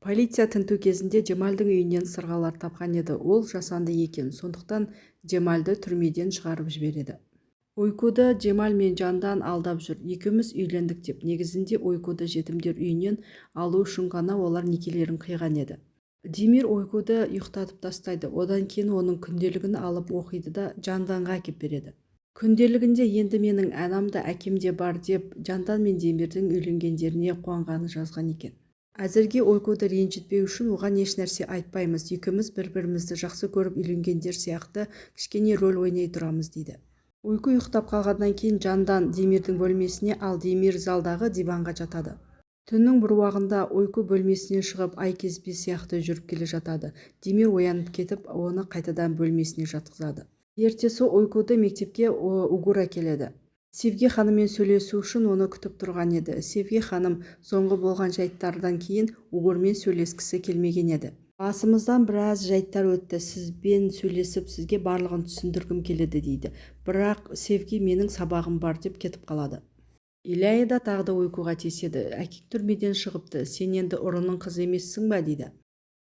Полиция тінту кезінде Джемальдің үйінен сырғалар тапқан еді. Ол жасанды екен, сондықтан Джемальді түрмеден шығарып жібереді. Ойкуды Джемаль мен Жандан алдап жүр. Екеуміз үйлендік деп. Негізінде Ойкуды жетімдер үйінен алу үшін ғана олар некелерін қиған еді. Демир Ойкуды ұйықтатып тастайды. Одан кейін оның күнделігін алып оқиды да Жанданға әкеп береді. Күнделігінде енді менің анам да әкем де бар деп Жандан мен Демирдің үйленгендеріне қуанғанын жазған екен. Әзірге Ойкуды ренжітпеу үшін оған еш нәрсе айтпаймыз. Екеуміз бір-бірімізді жақсы көріп үйленгендер сияқты кішкене рөл ойнай тұрамыз дейді. Ойку ұйықтап қалғаннан кейін Жандан Демирдің бөлмесіне, ал Демир залдағы диванға жатады. Түннің бір уағында Ойку бөлмесінен шығып ай кезбе сияқты жүріп келе жатады. Демир оянып кетіп, оны қайтадан бөлмесіне жатқызады. Ертесі Ойкуды мектепке Угур әкеледі. Севги ханыммен сөйлесу үшін оны күтіп тұрған еді. Севги ханым соңғы болған жайттардан кейін Угурмен сөйлескісі келмеген еді. Басымыздан біраз жайттар өтті. Сізбен сөйлесіп, сізге барлығын түсіндіргім келеді дейді. Бірақ Севги менің сабағым бар деп кетіп қалады. Иляйда тағы да Ойкуға тиіседі. Әкең түрмеден шығыпты. Сен енді ұрының қызы емессің ба дейді.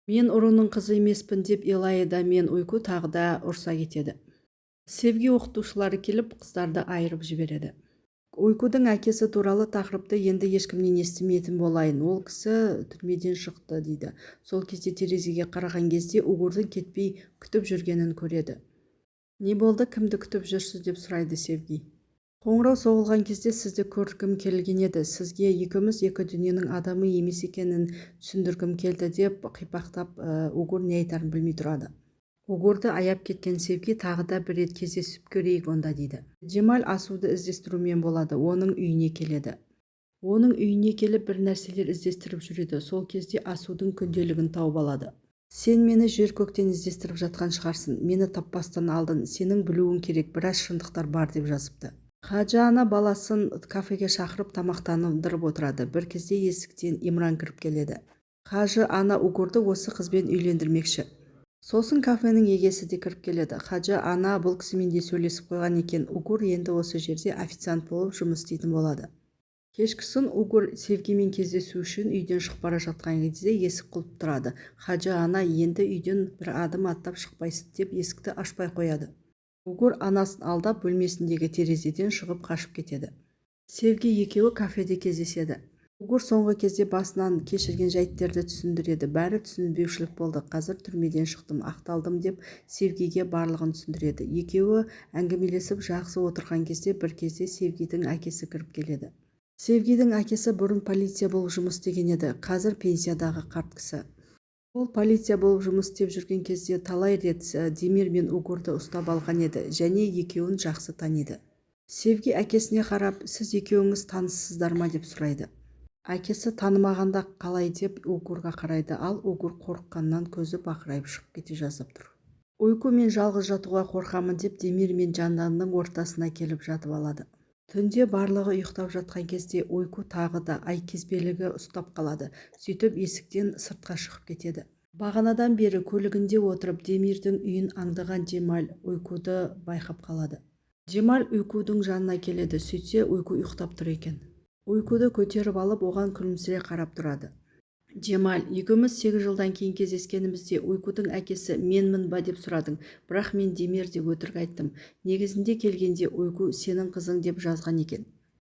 Мен ұрының қызы емеспін деп Иляйда мен Ойку тағы да ұрса кетеді. Севги оқытушылары келіп қыздарды айырып жібереді. Ойкудың әкесі туралы тақырыпты енді ешкімнен естімейтін болайын. Ол кісі түрмеден шықты дейді. Сол кезде терезеге қараған кезде Угурдың кетпей күтіп жүргенін көреді. Не болды, кімді күтіп жүрсіз деп сұрайды Севги. Қоңырау соғылған кезде сізді көргім келген еді. Сізге екеуміз екі дүниенің адамы емес екенін түсіндіргім келді деп қипақтап Угур не айтарын білмей тұрады. Угурды аяп кеткен Севги тағы да бір рет кездесіп көрейік онда дейді. Джемаль Асуды іздестірумен болады, оның үйіне келеді. Оның үйіне келіп бір нәрселер іздестіріп жүреді. Сол кезде Асудың күнделігін тауып алады. Сен мені жер көктен іздестіріп жатқан шығарсың, мені таппастан алдың, сенің білуің керек, біраз шындықтар бар деп жазыпты. Хаджы ана баласын кафеге шақырып тамақтандырып отырады. Бір кезде есіктен Имран кіріп келеді. Хаджы ана Угурды осы қызбен үйлендірмекші. Сосын кафенің егесі де кіріп келеді. Хаджы ана бұл кісімен де сөйлесіп қойған екен. Угур енді осы жерде официант болып жұмыс істейтін болады. Кешкісін Угур Севгимен кездесу үшін үйден шығып бара жатқан кезде есік құлып тұрады. Хаджы ана енді үйден бір адым аттап шықпайсың деп есікті ашпай қояды. Угур анасын алдап бөлмесіндегі терезеден шығып қашып кетеді. Севги екеуі кафеде кездеседі. Угур соңғы кезде басынан кешірген жайттерді түсіндіреді. Бәрі түсінбеушілік болды. Қазір түрмеден шықтым, ақталдым деп Севгиге барлығын түсіндіреді. Екеуі әңгімелесіп жақсы отырған кезде бір кезде Севгидің әкесі кіріп келеді. Севгидің әкесі бұрын полиция болып жұмыс істеген еді. Қазір пенсиядағы қарт кісі. Ол полиция болып жұмыс істеп жүрген кезде талай рет Демир мен Угурды ұстап алған еді және екеуін жақсы таниды. Севги әкесіне қарап, сіз екеуіңіз таныссыздар ма деп сұрайды. Әкесі танымағанда қалай деп Угурға қарайды, ал Угур қорыққаннан көзі бақырайып шығып кете жаздап тұр. Ойку мен жалғыз жатуға қорқамын деп Демир мен Жанданның ортасына келіп жатып алады. Түнде барлығы ұйықтап жатқан кезде Ойку тағы да ай кезбелігі ұстап қалады. Сөйтіп есіктен сыртқа шығып кетеді. Бағанадан бері көлігінде отырып Демирдің үйін аңдыған Джемаль Ойкуды байқап қалады. Джемаль Ойкудың жанына келеді, сөйтсе Ойку ұйықтап тұр екен. Ойкуды көтеріп алып оған күлімсірей қарап тұрады. Джемаль, екеуміз 8 жылдан кейін кездескенімізде Ойкудың әкесі менмін ба деп сұрадың, бірақ мен Демир деп өтірік айттым. Негізінде келгенде Ойку сенің қызың деп жазған екен.